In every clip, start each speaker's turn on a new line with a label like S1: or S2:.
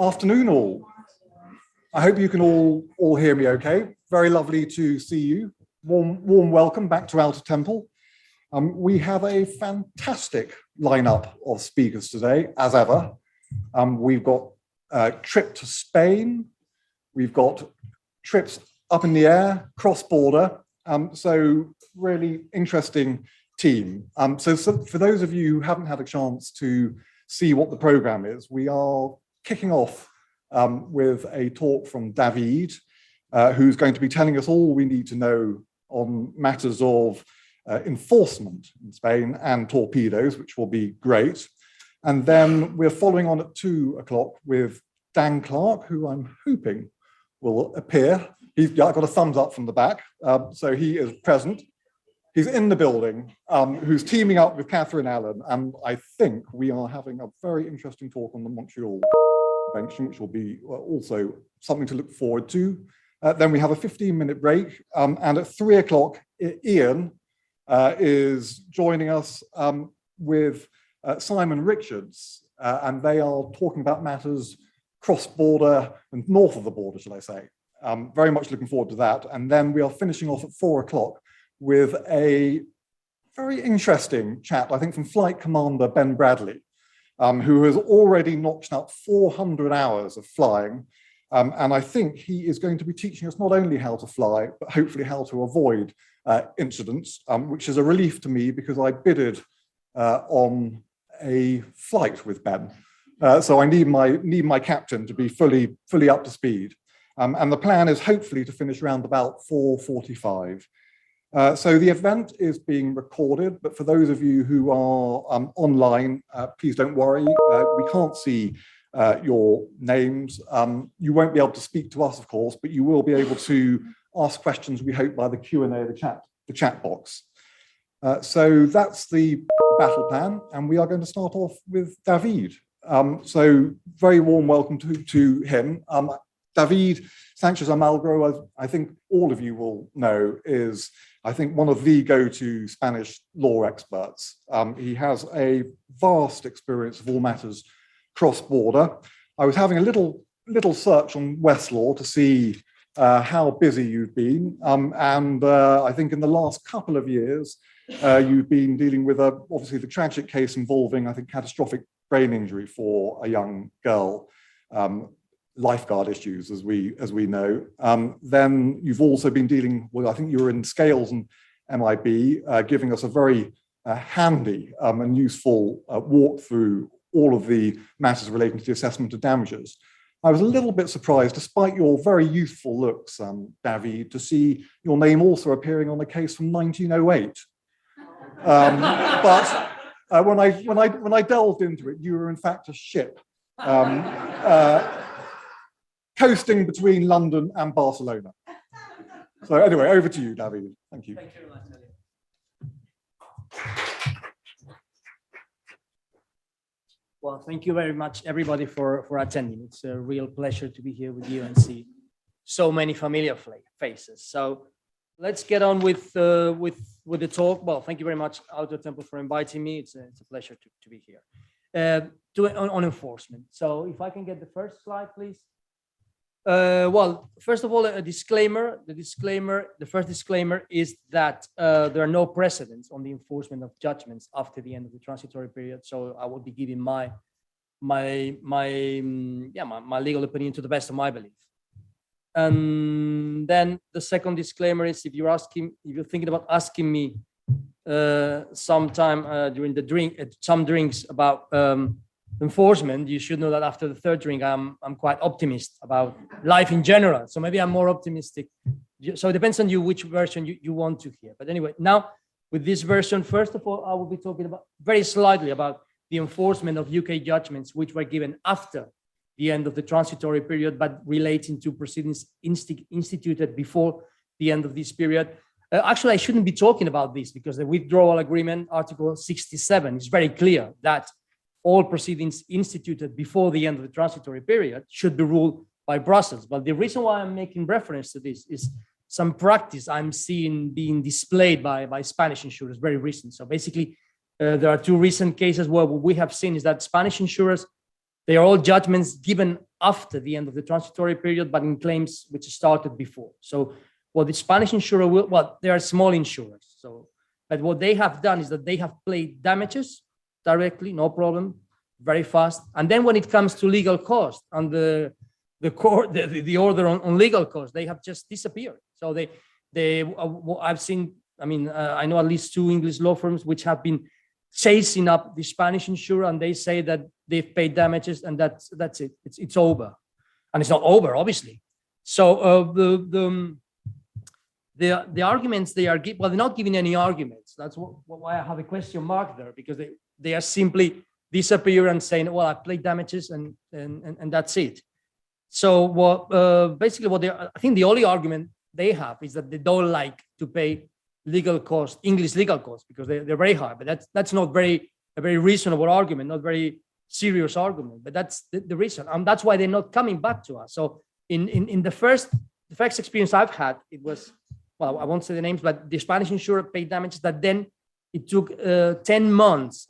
S1: Afternoon all. I hope you can all hear me okay. Very lovely to see you. Warm welcome back to Outer Temple. We have a fantastic lineup of speakers today, as ever. We've got a trip to Spain. We've got trips up in the air, cross-border. So really interesting team. So for those of you who haven't had a chance to see what the program is, we are kicking off with a talk from David, who's going to be telling us all we need to know on matters of enforcement in Spain and torpedoes, which will be great. And then we're following on at 2 o'clock with Dan Clark, who I'm hoping will appear. He's got a thumbs up from the back, so he is present. He's in the building, who's teaming up with Catherine Allen, and I think we are having a very interesting talk on the Montreal Convention, which will be also something to look forward to. Then we have a 15-minute break, and at 3 o'clock, Ian is joining us with Simon Richards, and they are talking about matters cross-border and north of the border, shall I say. Very much looking forward to that. And then we are finishing off at 4 o'clock with a very interesting chap, I think, from Flight Commander Ben Bradley, who has already notched up 400 hours of flying. And I think he is going to be teaching us not only how to fly, but hopefully how to avoid incidents, which is a relief to me because I bidded on a flight with Ben. So I need my captain to be fully up to speed. And the plan is hopefully to finish around about 4:45. So the event is being recorded, but for those of you who are online, please don't worry. We can't see your names. You won't be able to speak to us, of course, but you will be able to ask questions, we hope, by the Q&A, the chat box. So that's the battle plan, and we are going to start off with David. So very warm welcome to him. David Sanchez Almagro, I think all of you will know, is, I think, one of the go-to Spanish law experts. He has a vast experience of all matters cross-border. I was having a little search on Westlaw to see how busy you've been, and I think in the last couple of years, you've been dealing with obviously the tragic case involving, I think, catastrophic brain injury for a young girl. Lifeguard issues, as we know. Then you've also been dealing with, I think you were in Scales and MIB, giving us a very handy and useful walk through all of the matters relating to the assessment of damages. I was a little bit surprised, despite your very youthful looks, David, to see your name also appearing on a case from 1908. But when I delved into it, you were in fact a ship. Coasting between London and Barcelona. So anyway, over to you, David. Thank you.
S2: Thank you very much, Eliot. Well, thank you very much, everybody, for attending. It's a real pleasure to be here with you and see so many familiar faces. So let's get on with the talk. Well, thank you very much, Outer Temple, for inviting me. It's a pleasure to be here. On enforcement. So if I can get the first slide, please. Well, first of all, a disclaimer. The first disclaimer is that there are no precedents on the enforcement of judgments after the end of the transitory period. So I will be giving my legal opinion to the best of my belief. And then the second disclaimer is if you're thinking about asking me sometime during some drinks about enforcement, you should know that after the third drink, I'm quite optimistic about life in general. So maybe I'm more optimistic. So it depends on you which version you want to hear. But anyway, now with this version, first of all, I will be talking about very slightly about the enforcement of UK judgments, which were given after the end of the transitory period, but relating to proceedings instituted before the end of this period. Actually, I shouldn't be talking about this because the withdrawal agreement, Article 67, is very clear that all proceedings instituted before the end of the transitory period should be ruled by Brussels. But the reason why I'm making reference to this is some practice I'm seeing being displayed by Spanish insurers, very recent. So basically, there are two recent cases where what we have seen is that Spanish insurers They are all judgments given after the end of the transitory period, but in claims which started before. So what the Spanish insurer will, well, they are small insurers. So, but what they have done is that they have paid damages directly, no problem, very fast. And then when it comes to legal cost and the order on legal cost, they have just disappeared. So I've seen, I mean, I know at least 2 English law firms which have been chasing up the Spanish insurer, and they say that they've paid damages, and that's it. It's over, and it's not over, obviously. So the arguments they are giving, well, they're not giving any arguments. That's why I have a question mark there, because they are simply disappear and saying, well, I paid damages, and that's it. So basically I think the only argument they have is that they don't like to pay legal costs, English legal costs, because they're very high. But that's not a very reasonable argument, not very serious argument. But that's the reason, and that's why they're not coming back to us. So in the first experience I've had, it was, well, I won't say the names, but the Spanish insurer paid damages that then it took 10 months.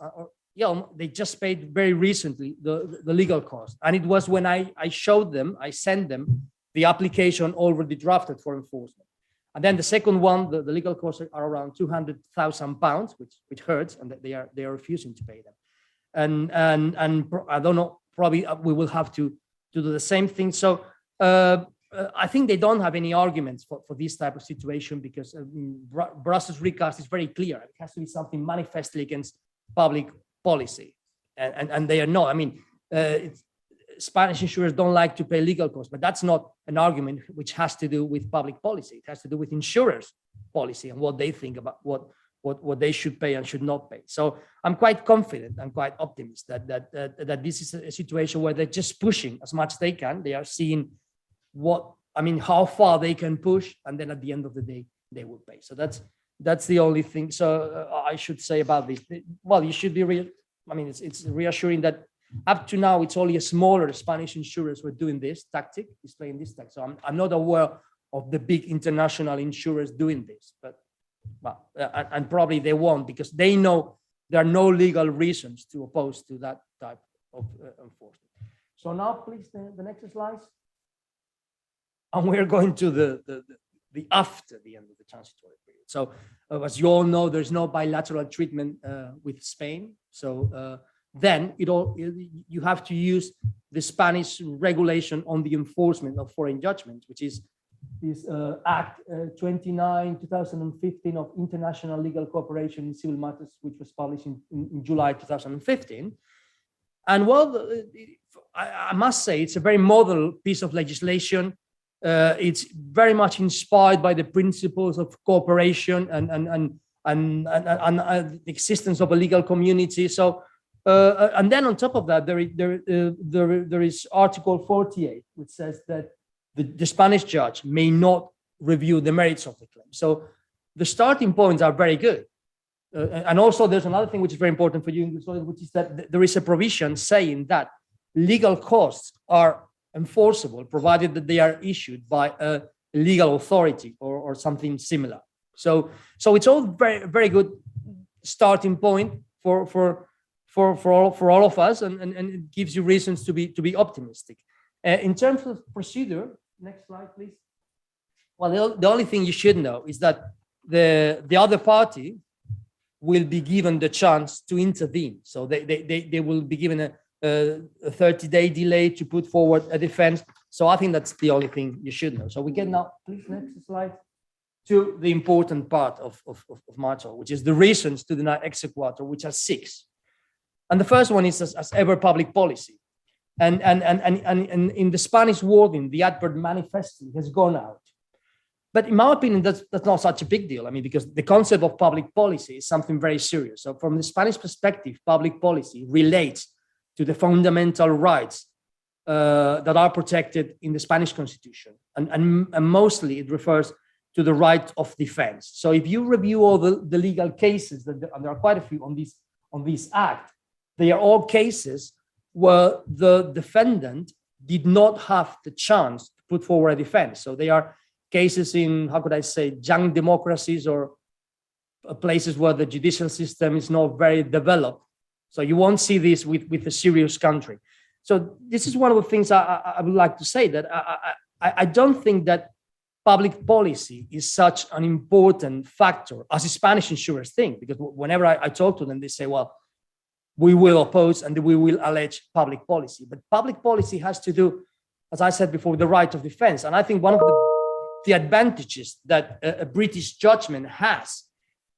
S2: They just paid very recently the legal cost, and it was when I showed them, I sent them the application already drafted for enforcement. And then the second one, the legal costs are around £200,000, which hurts, and they are refusing to pay them. And I don't know, probably we will have to do the same thing. So I think they don't have any arguments for this type of situation, because Brussels recast is very clear. It has to be something manifestly against public policy, and they are not. I mean, Spanish insurers don't like to pay legal costs, but that's not an argument which has to do with public policy. It has to do with insurers' policy and what they think about what they should pay and should not pay. So I'm quite confident and quite optimistic that this is a situation where they're just pushing as much as they can. They are seeing how far they can push, and then at the end of the day, they will pay. So that's the only thing. So I should say about this. Well, you should be it's reassuring that up to now, it's only a smaller Spanish insurers who are doing this tactic, displaying this tactic. So I'm not aware of the big international insurers doing this, but and probably they won't, because they know there are no legal reasons to oppose to that type of enforcement. So now, please, the next slides. And we're going to the after the end of the transitory period. So as you all know, there's no bilateral treatment with Spain. So then you have to use the Spanish regulation on the enforcement of foreign judgments, which is this Act 29/2015 of International Legal Cooperation in Civil Matters, which was published in July 2015. And well, I must say it's a very model piece of legislation. It's very much inspired by the principles of cooperation and the existence of a legal community. So, and then on top of that, there is Article 48, which says that the Spanish judge may not review the merits of the claim. So the starting points are very good. And also there's another thing which is very important for you, which is that there is a provision saying that legal costs are enforceable, provided that they are issued by a legal authority or something similar. So it's all very, very good starting point for all of us, and it gives you reasons to be optimistic. In terms of procedure, next slide, please. Well, the only thing you should know is that the other party will be given the chance to intervene. So they will be given a 30-day delay to put forward a defense. So I think that's the only thing you should know. So we get now, please, next slide, to the important part of Marshall, which is the reasons to deny EXEQUATUR, which are 6. And the first one is, as ever, public policy. And in the Spanish wording, the adverb manifestly has gone out. But in my opinion, that's not such a big deal. I mean, because the concept of public policy is something very serious. So from the Spanish perspective, public policy relates to the fundamental rights that are protected in the Spanish Constitution. And mostly it refers to the right of defense. So if you review all the legal cases, and there are quite a few on this act, they are all cases where the defendant did not have the chance to put forward a defense. So they are cases in, how could I say, young democracies or places where the judicial system is not very developed. So you won't see this with a serious country. So this is one of the things I would like to say, that I don't think that public policy is such an important factor as the Spanish insurers think, because whenever I talk to them, they say, well, we will oppose and we will allege public policy. But public policy has to do, as I said before, with the right of defense. And I think one of the advantages that a British judgment has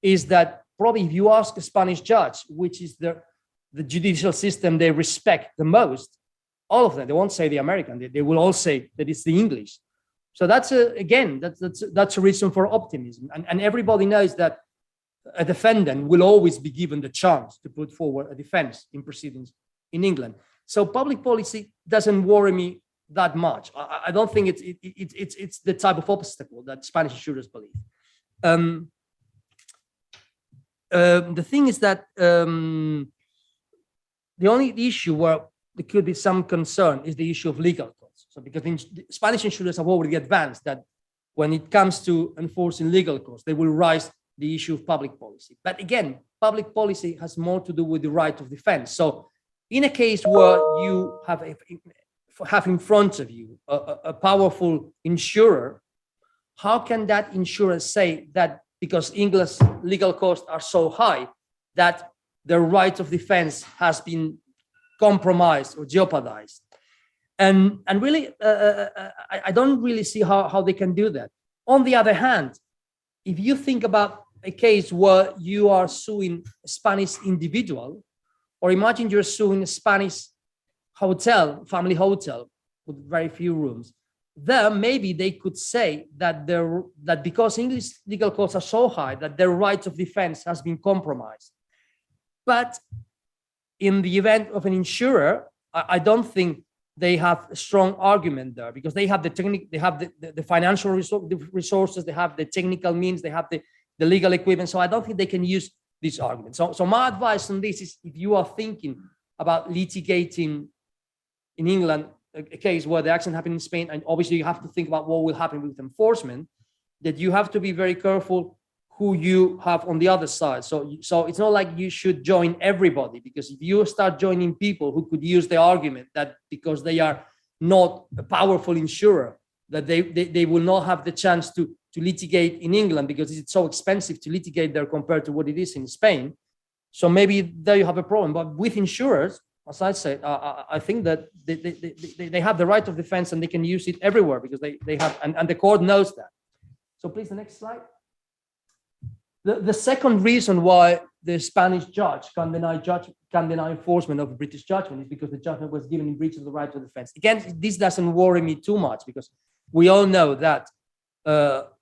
S2: is that probably if you ask a Spanish judge, which is the judicial system they respect the most, all of them, they won't say the American, they will all say that it's the English. So that's a reason for optimism. And everybody knows that a defendant will always be given the chance to put forward a defense in proceedings in England. So public policy doesn't worry me that much. I don't think it's the type of obstacle that Spanish insurers believe. The thing is that the only issue where there could be some concern is the issue of legal costs. So because Spanish insurers have already advanced that when it comes to enforcing legal costs, they will raise the issue of public policy. But again, public policy has more to do with the right of defense. So in a case where you have in front of you a powerful insurer, how can that insurer say that because English legal costs are so high that the right of defense has been compromised or jeopardized? And really, I don't really see how they can do that. On the other hand, if you think about a case where you are suing a Spanish individual, or imagine you're suing a Spanish hotel, family hotel with very few rooms, there maybe they could say that that because English legal costs are so high that their right of defense has been compromised. But in the event of an insurer, I don't think they have a strong argument there, because they have the financial resources, they have the technical means, they have the legal equipment. So I don't think they can use this argument. So my advice on this is, if you are thinking about litigating in England a case where the accident happened in Spain, and obviously you have to think about what will happen with enforcement, that you have to be very careful who you have on the other side. So it's not like you should join everybody, because if you start joining people who could use the argument that because they are not a powerful insurer, that they will not have the chance to litigate in England because it's so expensive to litigate there compared to what it is in Spain. So maybe there you have a problem. But with insurers, as I said, I think that they have the right of defense and they can use it everywhere, because they have, and the court knows that. So please, the next slide. The second reason why the Spanish judge can deny enforcement of a British judgment is because the judgment was given in breach of the right of defense. Again, this doesn't worry me too much, because we all know that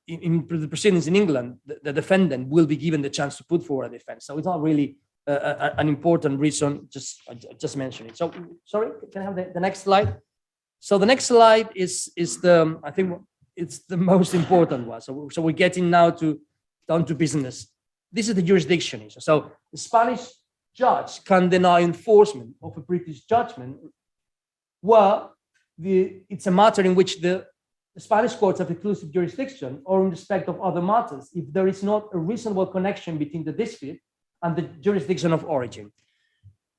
S2: in the proceedings in England, the defendant will be given the chance to put forward a defense. So it's not really an important reason, just mention it. So, sorry, can I have the next slide? So the next slide is I think it's the most important one. So we're getting now down to business. This is the jurisdiction issue. So the Spanish judge can deny enforcement of a British judgment where it's a matter in which the Spanish courts have exclusive jurisdiction, or in respect of other matters, if there is not a reasonable connection between the dispute and the jurisdiction of origin.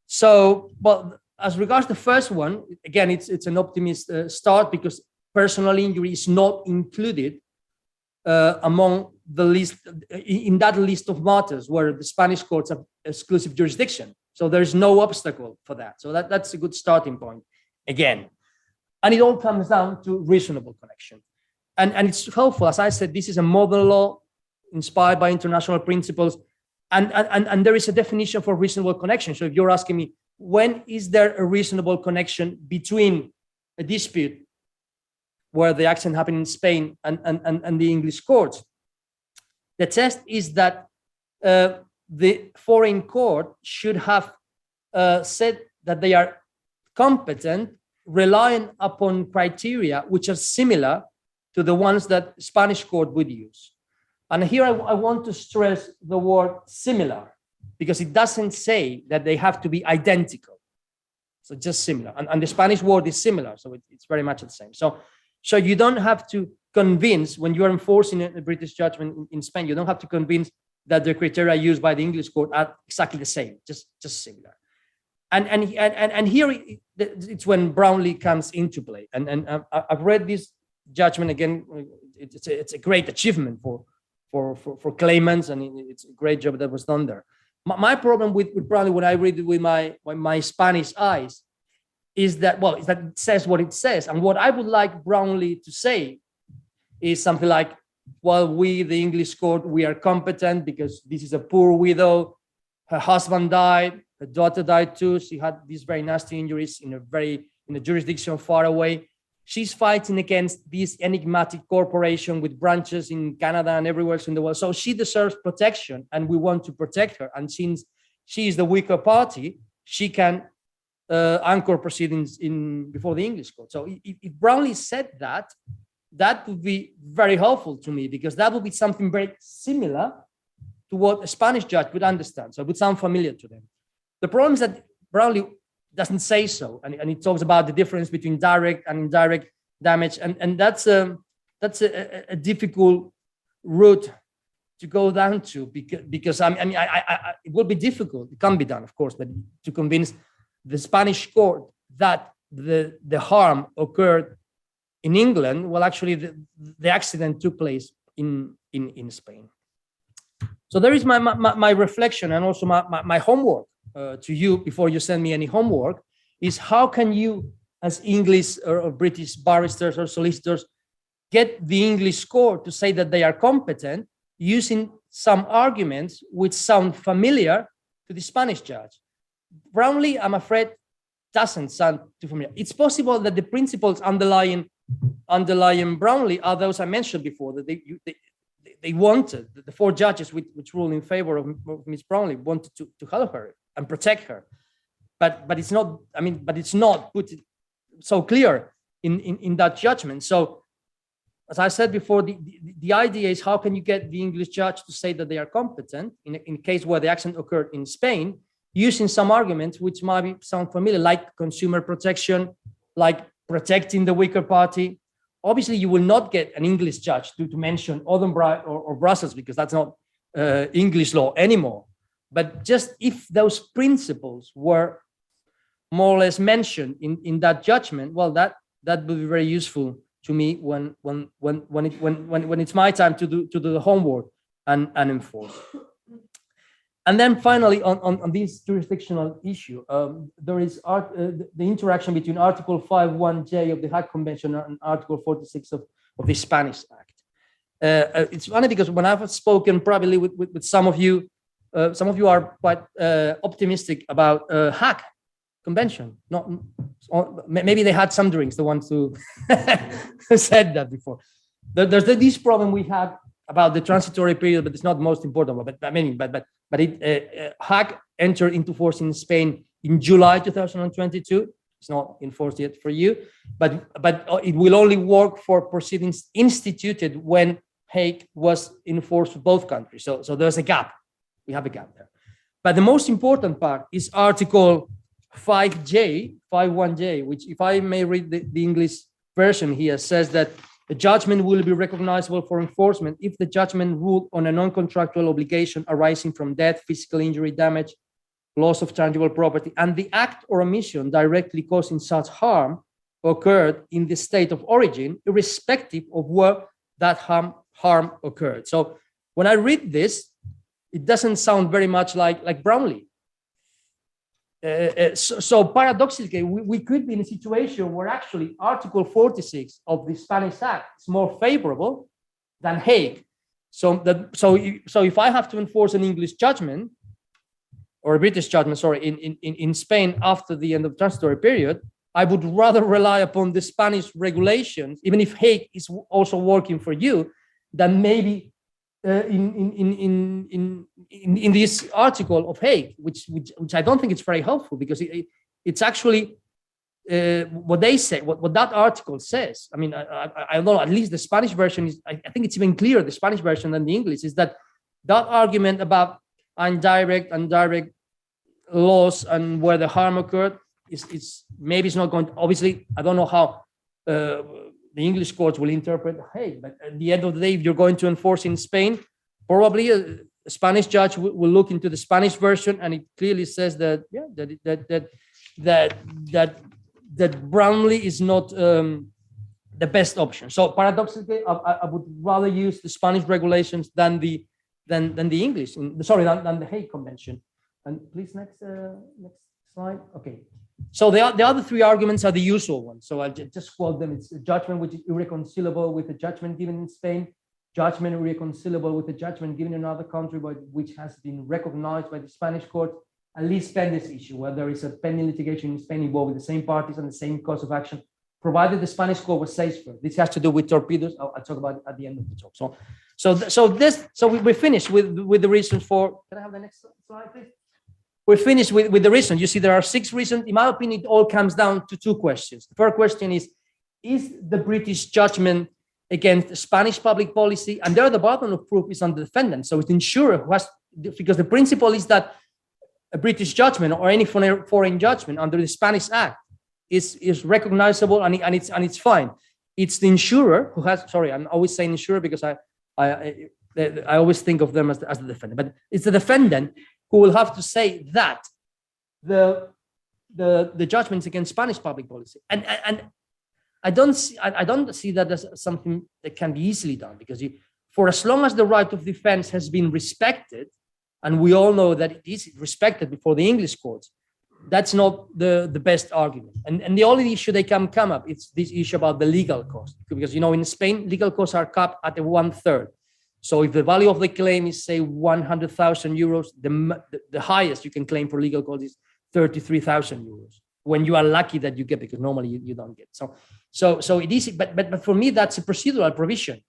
S2: So, but as regards the first one, again, it's an optimist start, because personal injury is not included among the list, in that list of matters where the Spanish courts have exclusive jurisdiction. So there's no obstacle for that. So that's a good starting point again. And it all comes down to reasonable connection. And it's helpful. As I said, this is a modern law inspired by international principles. And there is a definition for reasonable connection. So if you're asking me, when is there a reasonable connection between a dispute where the accident happened in Spain and the English courts? The test is that the foreign court should have said that they are competent, relying upon criteria which are similar to the ones that Spanish court would use. And here I want to stress the word similar, because it doesn't say that they have to be identical. So just similar. And the Spanish word is similar, so it's very much the same. So you don't have to convince, when you are enforcing a British judgment in Spain, you don't have to convince that the criteria used by the English court are exactly the same, just similar. And here it's when Brownlee comes into play. And I've read this judgment again. It's a great achievement for claimants, and it's a great job that was done there. My problem with Brownlee, when I read it with my Spanish eyes, is that, well, is that it says what it says. And what I would like Brownlee to say is something like, well, we, the English court, we are competent because this is a poor widow. Her husband died, her daughter died too. She had these very nasty injuries in a jurisdiction far away. She's fighting against this enigmatic corporation with branches in Canada and everywhere else in the world. So she deserves protection, and we want to protect her. And since she is the weaker party, she can anchor proceedings before the English court. So if Brownlee said that, that would be very helpful to me, because that would be something very similar to what a Spanish judge would understand. So it would sound familiar to them. The problem is that Brownlee doesn't say so, and he talks about the difference between direct and indirect damage, and that's a difficult route to go down to, because it will be difficult. It can be done, of course, but to convince the Spanish court that the harm occurred in England, well, actually the accident took place in Spain. So there is my reflection, and also my homework to you before you send me any homework, is how can you, as English or British barristers or solicitors, get the English court to say that they are competent using some arguments which sound familiar to the Spanish judge. Brownlee, I'm afraid, doesn't sound too familiar. It's possible that the principles underlying Brownlee are those I mentioned before, that they wanted, the four judges which ruled in favor of Miss Brownlee wanted to help her and protect her, but it's not. But it's not put so clear in that judgment. So, as I said before, the idea is, how can you get the English judge to say that they are competent in a case where the accident occurred in Spain, using some arguments which might sound familiar, like consumer protection, like protecting the weaker party. Obviously, you will not get an English judge to mention Odenbray or Brussels, because that's not English law anymore. But just if those principles were more or less mentioned in that judgment, well, that would be very useful to me when it's my time to do the homework and enforce. And then finally, on this jurisdictional issue, there is the interaction between Article 5.1J of the Hague Convention and Article 46 of the Spanish Act. It's funny because when I've spoken probably with some of you are quite optimistic about Hague Convention. Maybe they had some drinks, the ones who said that before. There's this problem we have about the transitory period, but it's not the most important one. But Hague entered into force in Spain in July 2022. It's not enforced yet for you, but it will only work for proceedings instituted when Hague was enforced for both countries. So there's a gap. We have a gap there. But the most important part is Article 5.1J, which, if I may read the English version here, says that the judgment will be recognizable for enforcement if the judgment ruled on a non-contractual obligation arising from death, physical injury, damage, loss of tangible property, and the act or omission directly causing such harm occurred in the state of origin, irrespective of where that harm occurred. So when I read this, it doesn't sound very much like Brownlee. So paradoxically, we could be in a situation where actually Article 46 of the Spanish Act is more favorable than Hague. So if I have to enforce an English judgment or a British judgment, in Spain after the end of the transitory period, I would rather rely upon the Spanish regulations, even if Hague is also working for you, than maybe in this article of Hague, which I don't think it's very helpful, because it's actually what they say, what that article says. I mean, I don't know, at least the Spanish version is, I think it's even clearer, the Spanish version than the English, is that argument about indirect loss and where the harm occurred is maybe it's not going to, obviously, I don't know how the English courts will interpret Hague, but at the end of the day, if you're going to enforce in Spain, probably a Spanish judge will look into the Spanish version, and it clearly says that that Brownlee is not the best option. So paradoxically, I would rather use the Spanish regulations than the English. Than the Hague Convention. And please next slide. Okay. So the other three arguments are the usual ones. So I'll just quote them. It's a judgment which is irreconcilable with a judgment given in Spain, judgment irreconcilable with a judgment given in another country, but which has been recognized by the Spanish court, at least pending this issue, where there is a pending litigation in Spain involving the same parties and the same cause of action, provided the Spanish court was safer. This has to do with torpedoes. I'll talk about it at the end of the talk. So we're finished with the reasons for. Can I have the next slide, please? We're finished with the reasons. You see, there are 6 reasons. In my opinion, it all comes down to 2 questions. The first question is the British judgment against Spanish public policy? And there, the burden of proof is on the defendant. So it's the insurer who has, because the principle is that a British judgment or any foreign judgment under the Spanish Act is recognizable and it's fine. It's the insurer who has. Sorry, I'm always saying insurer because I always think of them as the defendant. But it's the defendant who will have to say that the judgments against Spanish public policy, and I don't see that as something that can be easily done, because for as long as the right of defense has been respected, and we all know that it is respected before the English courts, that's not the best argument. And the only issue they can come up, it's this issue about the legal cost, because in Spain legal costs are capped at 1/3. So if the value of the claim is, say, 100,000 euros, the highest you can claim for legal costs is 33,000 euros. When you are lucky that you get, because normally you don't get. So it is, but for me, that's a procedural provision.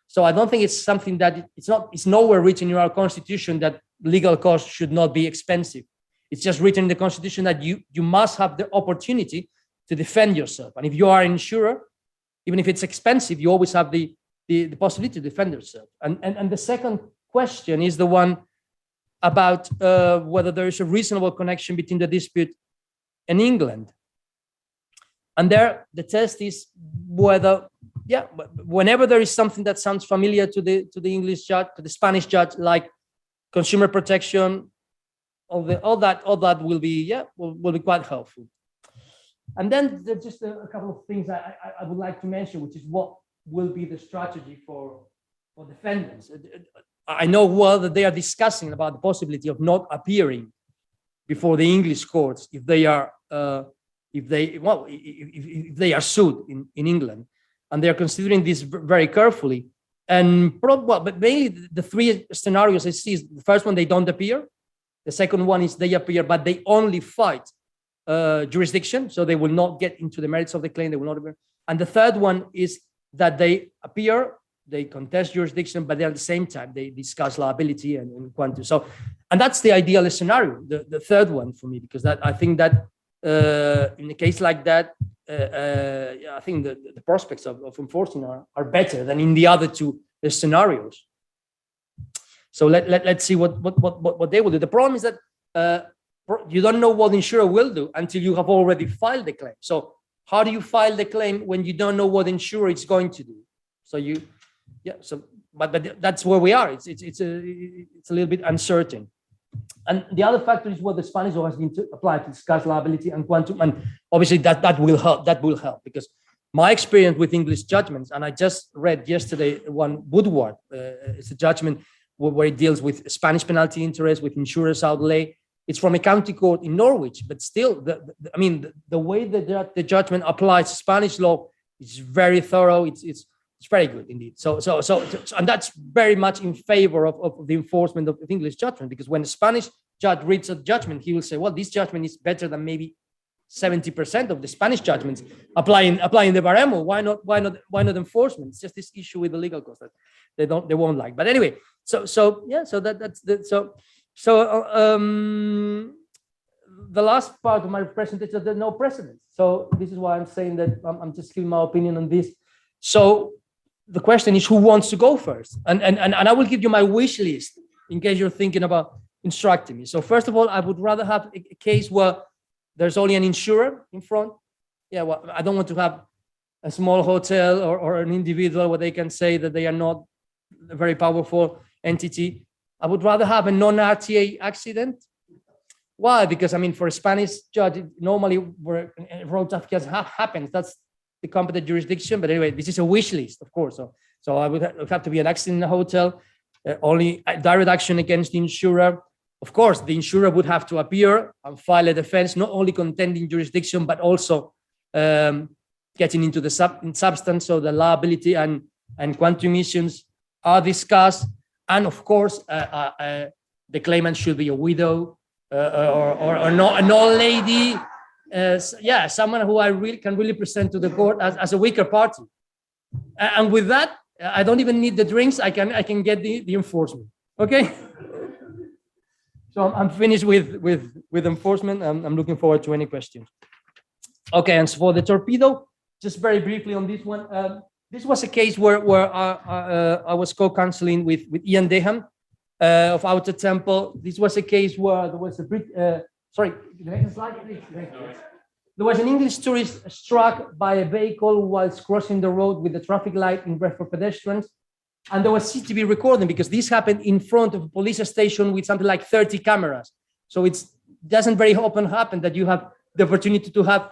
S2: So I don't think it's something that it's nowhere written in our constitution that legal costs should not be expensive. It's just written in the constitution that you must have the opportunity to defend yourself. And if you are an insurer, even if it's expensive, you always have the possibility to defend yourself. And the second question is the one about whether there is a reasonable connection between the dispute and England. And there, the test is whenever there is something that sounds familiar to the English judge, to the Spanish judge, like consumer protection, all that will be quite helpful. And then there's just a couple of things I would like to mention, which is what will be the strategy for defendants. I know well that they are discussing about the possibility of not appearing before the English courts if they are sued in England, and they are considering this very carefully. But mainly the 3 scenarios I see is the first one, they don't appear. The second one is they appear, but they only fight jurisdiction, so they will not get into the merits of the claim. They will not appear. And the third one is that they appear, they contest jurisdiction, but at the same time they discuss liability and quantum. So, and that's the ideal scenario, the third one for me, because I think that in a case like that, I think the prospects of enforcing are better than in the other 2 scenarios. So let's see what they will do. The problem is that you don't know what the insurer will do until you have already filed the claim. So how do you file the claim when you don't know what the insurer is going to do? So but that's where we are. It's a little bit uncertain. And the other factor is what the Spanish law has been applied to discuss liability and quantum, and obviously that will help. That will help, because my experience with English judgments, and I just read yesterday one Woodward. It's a judgment where it deals with Spanish penalty interest, with insurers outlay. It's from a county court in Norwich, but still, the way that the judgment applies Spanish law is very thorough. It's very good indeed. So, and that's very much in favor of the enforcement of English judgment, because when a Spanish judge reads a judgment, he will say, well, this judgment is better than maybe 70% of the Spanish judgments applying the baremo. Why not enforcement? It's just this issue with the legal cost that they won't like. But anyway, the last part of my presentation is there's no precedent. So this is why I'm saying that I'm just giving my opinion on this. So the question is, who wants to go first? And I will give you my wish list in case you're thinking about instructing me. So first of all, I would rather have a case where there's only an insurer in front. Yeah, well, I don't want to have a small hotel or an individual where they can say that they are not a very powerful entity. I would rather have a non-RTA accident. Why? Because I mean, for a Spanish judge, normally where road traffic happens, that's the competent jurisdiction. But anyway, this is a wish list, of course. So I would have to be an accident in a hotel, only direct action against the insurer. Of course, the insurer would have to appear and file a defense, not only contending jurisdiction, but also getting into the substance. So the liability and quantum issues are discussed. And of course, the claimant should be a widow or not, an old lady. Yeah, someone who I can really present to the court as a weaker party. And with that, I don't even need the drinks. I can get the enforcement. Okay. So I'm finished with enforcement. I'm looking forward to any questions. Okay, and so for the torpedo, just very briefly on this one. This was a case where I was co-counseling with Ian Deham of Outer Temple. This was a case where there was sorry, the next slide, please. There was an English tourist struck by a vehicle whilst crossing the road with the traffic light in red for pedestrians. And there was CCTV recording because this happened in front of a police station with something like 30 cameras. So it doesn't very often happen that you have the opportunity to have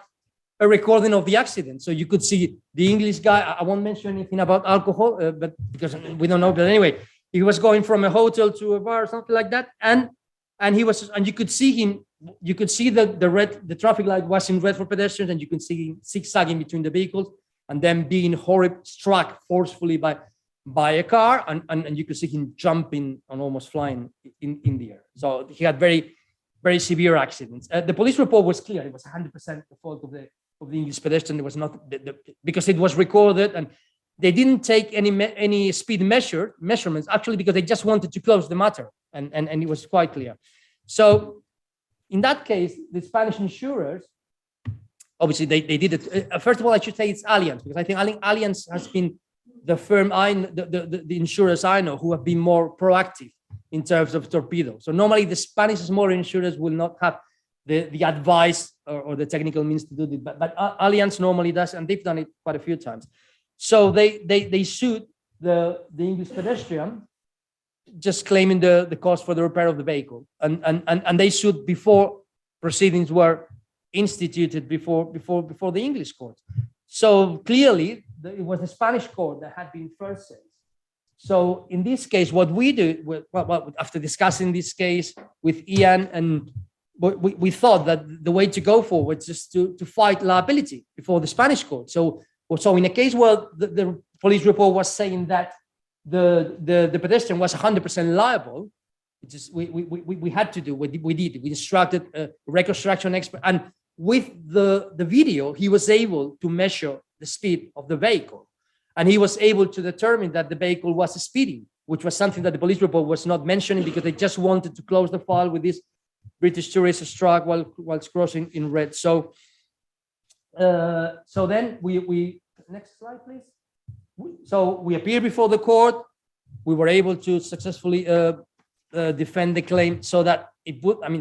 S2: a recording of the accident. So you could see the English guy. I won't mention anything about alcohol, but because we don't know. But anyway, he was going from a hotel to a bar or something like that. And he was, and you could see him. You could see the traffic light was in red for pedestrians, and you could see him zigzagging between the vehicles, and then being struck forcefully by a car, and you could see him jumping and almost flying in the air. So he had very, very severe accidents. The police report was clear; it was 100% the fault of the English pedestrian. It was not because it was recorded, and they didn't take any speed measurements actually because they just wanted to close the matter, and it was quite clear. So in that case, the Spanish insurers, obviously they did it. First of all, I should say it's Allianz, because I think Allianz has been the firm the insurers I know who have been more proactive in terms of torpedo. So normally the Spanish smaller insurers will not have the advice or the technical means to do it, but Allianz normally does, and they've done it quite a few times. So they sued the English pedestrian, just claiming the cost for the repair of the vehicle, and they sued before proceedings were instituted before the English court. So clearly, it was the Spanish court that had been first said. So in this case, what we do, after discussing this case with Ian, and we thought that the way to go forward is just to fight liability before the Spanish court. So in a case where the police report was saying that the pedestrian was 100% liable, we had to do what we did. We instructed a reconstruction expert, and with the video, he was able to measure the speed of the vehicle, and he was able to determine that the vehicle was speeding, which was something that the police report was not mentioning because they just wanted to close the file with this British tourist struck whilst crossing in red. So then we next slide, please. So we appeared before the court. We were able to successfully defend the claim, so that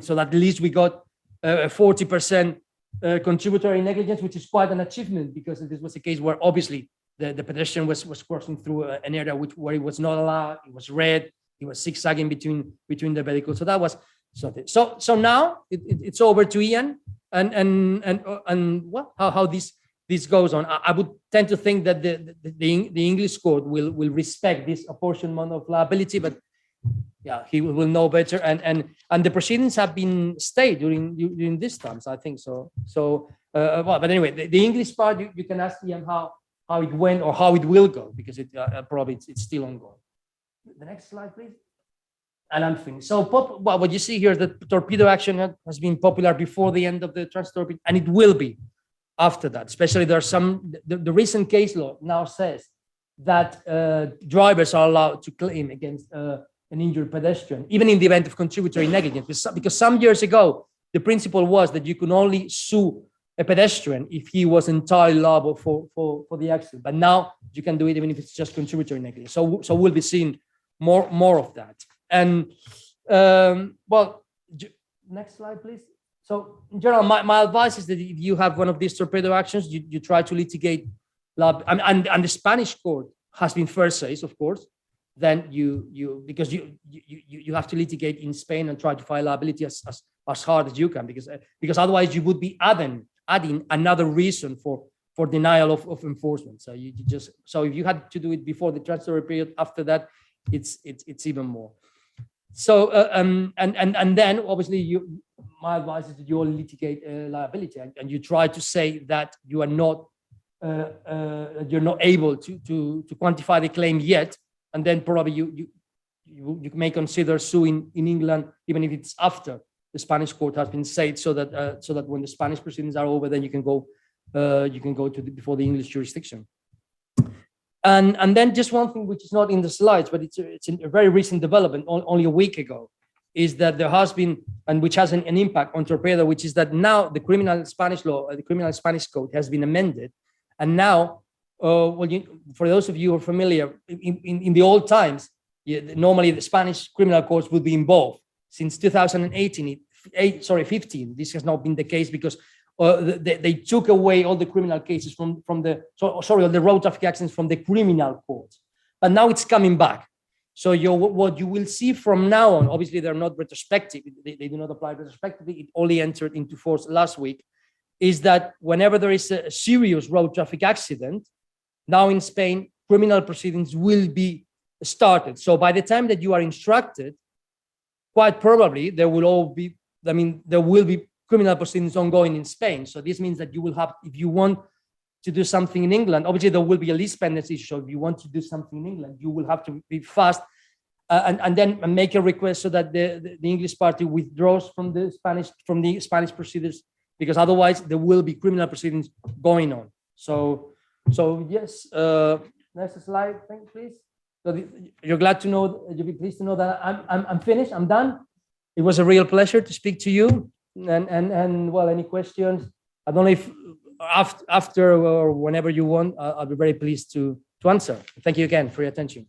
S2: so that at least we got 40% contributory negligence, which is quite an achievement, because this was a case where obviously the pedestrian was crossing through an area where it was not allowed. It was red. It was zigzagging between the vehicles. So that was something. So now it's over to Ian and how this goes on. I would tend to think that the English court will respect this apportionment of liability, but yeah, he will know better. And the proceedings have been stayed during this times, I think so. But anyway, the English part, you can ask Ian how it went or how it will go, because probably it's still ongoing. The next slide, please. And I'm finished. So what you see here, the torpedo action has been popular before the end of the trans-torpedo, and it will be after that. Especially there are the recent case law now says that drivers are allowed to claim against an injured pedestrian, even in the event of contributory negligence. Because some years ago, the principle was that you can only sue a pedestrian if he was entirely liable for the accident. But now you can do it even if it's just contributory negligence. So we'll be seeing more of that. And next slide, please. So in general, my advice is that if you have one of these torpedo actions, you try to litigate, and the Spanish court has been first says, of course. Then because you have to litigate in Spain and try to file liability as as hard as you can, because otherwise you would be adding another reason for denial of enforcement. So you just, so if you had to do it before the transitory period, after that, it's even more. So and then obviously my advice is that you all litigate liability, and you try to say that you are not you're not able to quantify the claim yet, and then probably you may consider suing in England, even if it's after the Spanish court has been said, so that when the Spanish proceedings are over, then you can go to before the English jurisdiction. And then just one thing which is not in the slides, but it's a very recent development, only a week ago, is that there has been, and which has an impact on Torpedo, which is that now the criminal Spanish law, the criminal Spanish code has been amended. And now, for those of you who are familiar, in the old times, normally the Spanish criminal courts would be involved. Since 2015, this has not been the case because they took away all the criminal cases all the road traffic accidents from the criminal courts. But now it's coming back. So what you will see from now on, obviously they're not retrospective, they do not apply retrospectively, it only entered into force last week, is that whenever there is a serious road traffic accident, now in Spain, criminal proceedings will be started. So by the time that you are instructed, quite probably there will be criminal proceedings ongoing in Spain. So this means that you will have, if you want to do something in England, obviously there will be a lease pendency issue. If you want to do something in England, you will have to be fast and then make a request so that the English party withdraws from the Spanish procedures, because otherwise there will be criminal proceedings going on. So yes, next slide, thank you, please. So you're be pleased to know that I'm finished, I'm done. It was a real pleasure to speak to you. And well, any questions? I don't know if after or whenever you want, I'll be very pleased to answer. Thank you again for your attention.